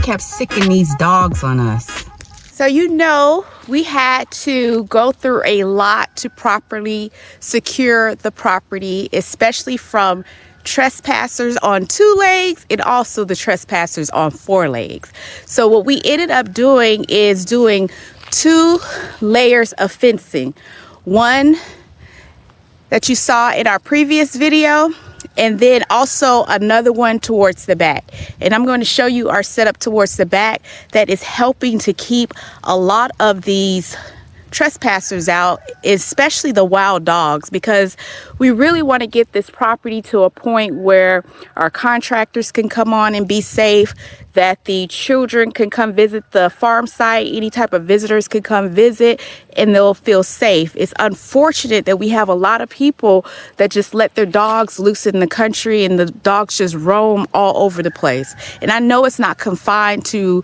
kept sicking these dogs on us. So we had to go through a lot to properly secure the property, especially from trespassers on 2 legs and also the trespassers on 4 legs. So what we ended up doing is doing 2 layers of fencing. One that you saw in our previous video, and then also another one towards the back. And I'm going to show you our setup towards the back that is helping to keep a lot of these trespassers out, especially the wild dogs, because we really want to get this property to a point where our contractors can come on and be safe, that the children can come visit the farm site, any type of visitors can come visit and they'll feel safe. It's unfortunate that we have a lot of people that just let their dogs loose in the country and the dogs just roam all over the place. And I know it's not confined to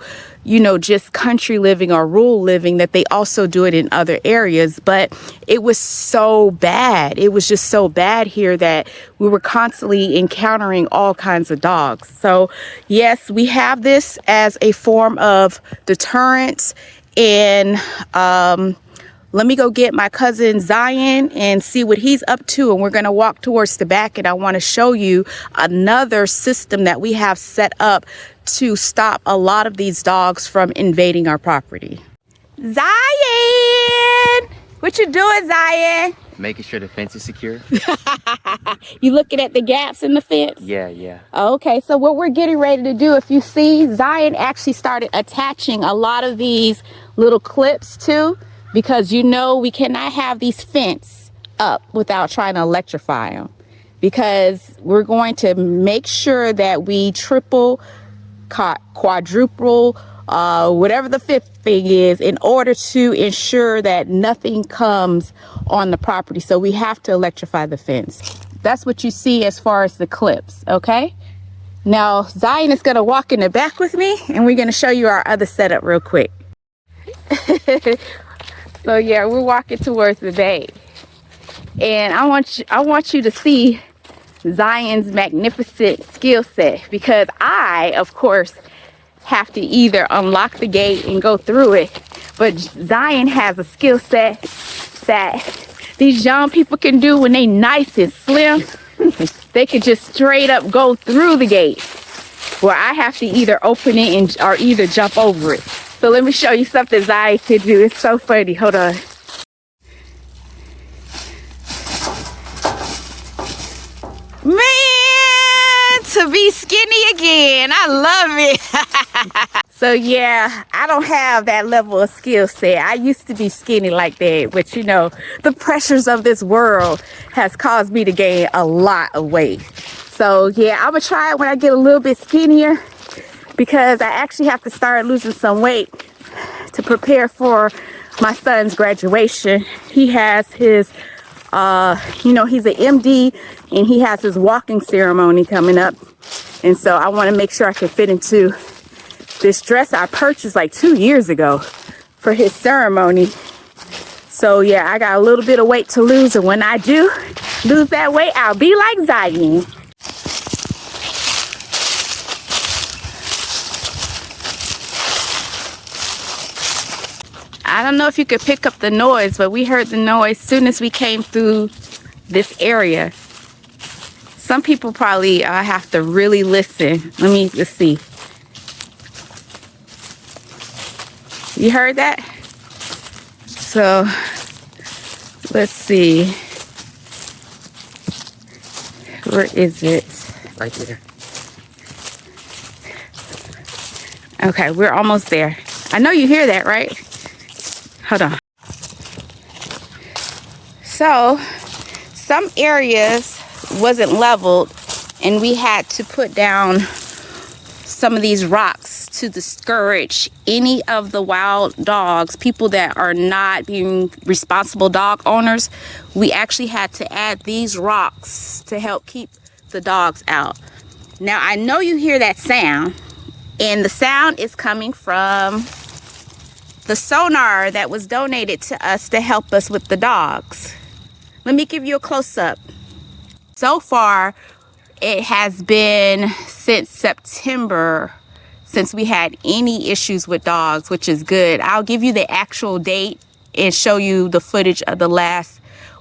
just country living or rural living, that they also do it in other areas, but it was so bad. It was just so bad here that we were constantly encountering all kinds of dogs. So yes, we have this as a form of deterrence. And let me go get my cousin Zion and see what he's up to, and we're going to walk towards the back, and I want to show you another system that we have set up to stop a lot of these dogs from invading our property. Zion! What you doing, Zion? Making sure the fence is secure. You looking at the gaps in the fence? Yeah. Okay, so what we're getting ready to do, if you see, Zion actually started attaching a lot of these little clips too, because we cannot have these fence up without trying to electrify them, because we're going to make sure that we triple, quadruple, whatever the 5th thing is, in order to ensure that nothing comes on the property. So we have to electrify the fence. That's what you see as far as the clips, okay? Now Zion is gonna walk in the back with me, and we're gonna show you our other setup real quick. So yeah, we're walking towards the bay, and I want you to see Zion's magnificent skill set, because I, of course, have to either unlock the gate and go through it, but Zion has a skill set that these young people can do when they nice and slim. They can just straight up go through the gate, where I have to either open it or either jump over it. So let me show you something Zion can do. It's so funny. Hold on. Man, to be skinny again. I love it. So yeah, I don't have that level of skill set. I used to be skinny like that, but the pressures of this world has caused me to gain a lot of weight. So yeah, I'm gonna try it when I get a little bit skinnier, because I actually have to start losing some weight to prepare for my son's graduation. He has his, he's an MD, and he has his walking ceremony coming up. And so I want to make sure I can fit into this dress I purchased like 2 years ago for his ceremony. So yeah, I got a little bit of weight to lose, and when I do lose that weight, I'll be like Zion. I don't know if you could pick up the noise, but we heard the noise as soon as we came through this area. Some people probably have to really listen. Let me just see. You heard that? So let's see. Where is it? Right there. Okay, we're almost there. I know you hear that, right? Hold on. So some areas wasn't leveled, and we had to put down some of these rocks to discourage any of the wild dogs, people that are not being responsible dog owners. We actually had to add these rocks to help keep the dogs out. Now I know you hear that sound, and the sound is coming from the sonar that was donated to us to help us with the dogs. Let me give you a close-up. So far, it has been since September since we had any issues with dogs, which is good. I'll give you the actual date and show you the footage of the last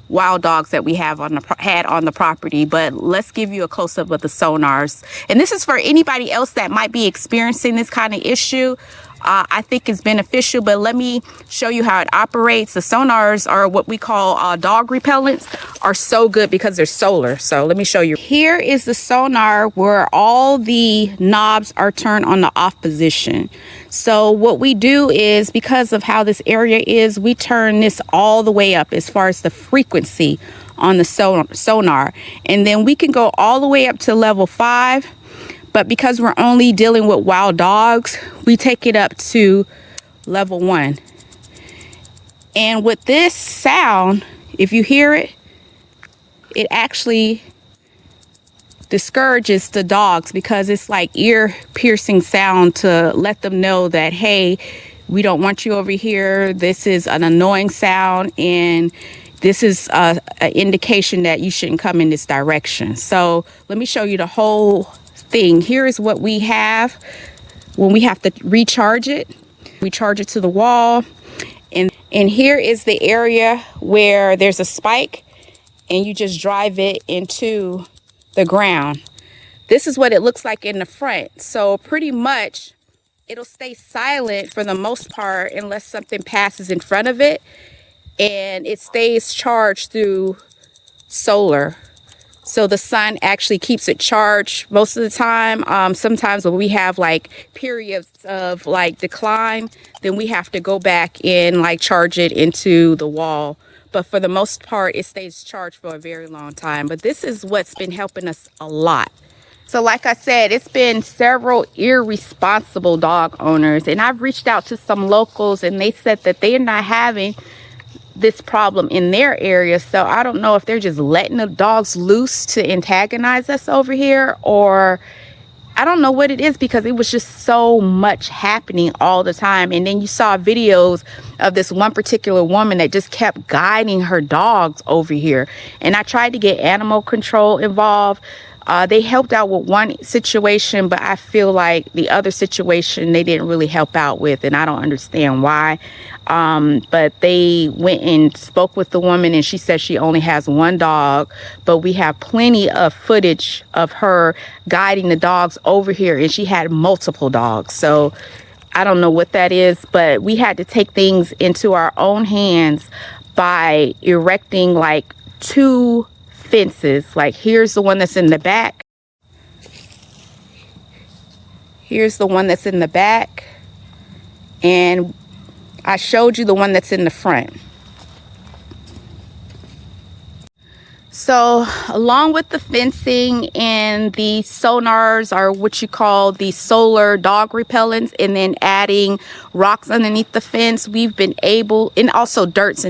wild dogs that we have had on the property. But let's give you a close-up of the sonars. And this is for anybody else that might be experiencing this kind of issue. I think it's beneficial, but let me show you how it operates. The sonars are what we call dog repellents, are so good because they're solar. So let me show you. Here is the sonar where all the knobs are turned on the off position. So what we do is, because of how this area is, we turn this all the way up as far as the frequency on the sonar. And then we can go all the way up to level 5. But because we're only dealing with wild dogs, we take it up to level 1. And with this sound, if you hear it, it actually discourages the dogs, because it's like ear piercing sound to let them know that, hey, we don't want you over here. This is an annoying sound, and this is an indication that you shouldn't come in this direction. So let me show you the whole thing. Here is what we have when we have to recharge it. We charge it to the wall, and here is the area where there's a spike, and you just drive it into the ground. This is what it looks like in the front. So pretty much it'll stay silent for the most part unless something passes in front of it, and it stays charged through solar. So the sun actually keeps it charged most of the time. Sometimes when we have like periods of like decline, then we have to go back and like charge it into the wall. But for the most part, it stays charged for a very long time. But this is what's been helping us a lot. So like I said, it's been several irresponsible dog owners, and I've reached out to some locals, and they said that they're not having this problem in their area. So I don't know if they're just letting the dogs loose to antagonize us over here, or I don't know what it is, because it was just so much happening all the time. And then you saw videos of this one particular woman that just kept guiding her dogs over here. And I tried to get animal control involved. They helped out with one situation, but I feel like the other situation they didn't really help out with, and I don't understand why. But they went and spoke with the woman, and she said she only has one dog, but we have plenty of footage of her guiding the dogs over here, and she had multiple dogs. So I don't know what that is, but we had to take things into our own hands by erecting like 2 fences. Like, here's the one that's in the back. Here's the one that's in the back. And I showed you the one that's in the front. So along with the fencing and the sonars, are what you call the solar dog repellents, and then adding rocks underneath the fence, we've been able, and also dirt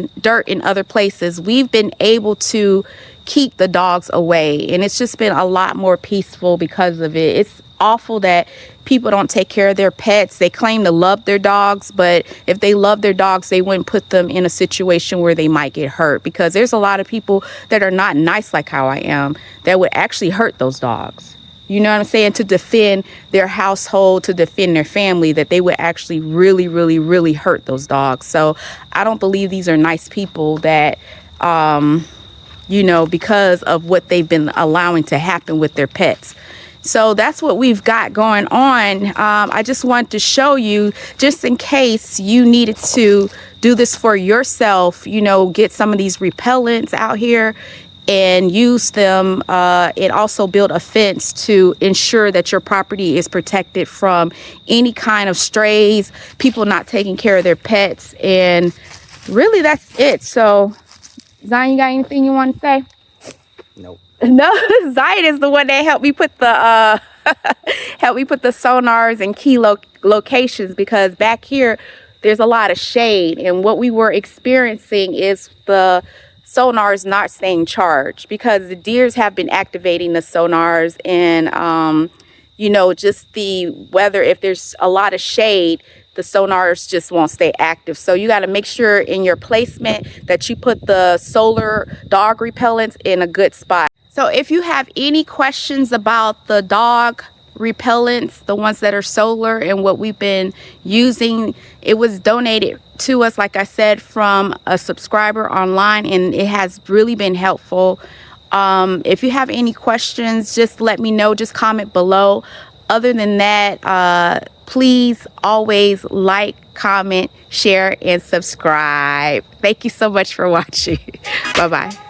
in other places, we've been able to keep the dogs away. And it's just been a lot more peaceful because of it. It's awful that people don't take care of their pets. They claim to love their dogs, but if they love their dogs, they wouldn't put them in a situation where they might get hurt, because there's a lot of people that are not nice like how I am that would actually hurt those dogs. You know what I'm saying? To defend their household, to defend their family, that they would actually really, really, really hurt those dogs. So I don't believe these are nice people that, you know, because of what they've been allowing to happen with their pets. So that's what we've got going on. I just wanted to show you, just in case you needed to do this for yourself, you know, get some of these repellents out here and use them, and also build a fence to ensure that your property is protected from any kind of strays, people not taking care of their pets. And really, that's it. So Zion, you got anything you want to say? Nope. No, Zion is the one that helped me put the sonars in key locations, because back here there's a lot of shade, and what we were experiencing is the sonars not staying charged, because the deers have been activating the sonars, and you know, just the weather, if there's a lot of shade, the sonars just won't stay active. So you got to make sure in your placement that you put the solar dog repellents in a good spot. So if you have any questions about the dog repellents, the ones that are solar, and what we've been using. It was donated to us, like I said, from a subscriber online, and it has really been helpful. If you have any questions, just let me know. Just comment below. Other than that, please always like, comment, share, and subscribe. Thank you so much for watching. Bye-bye.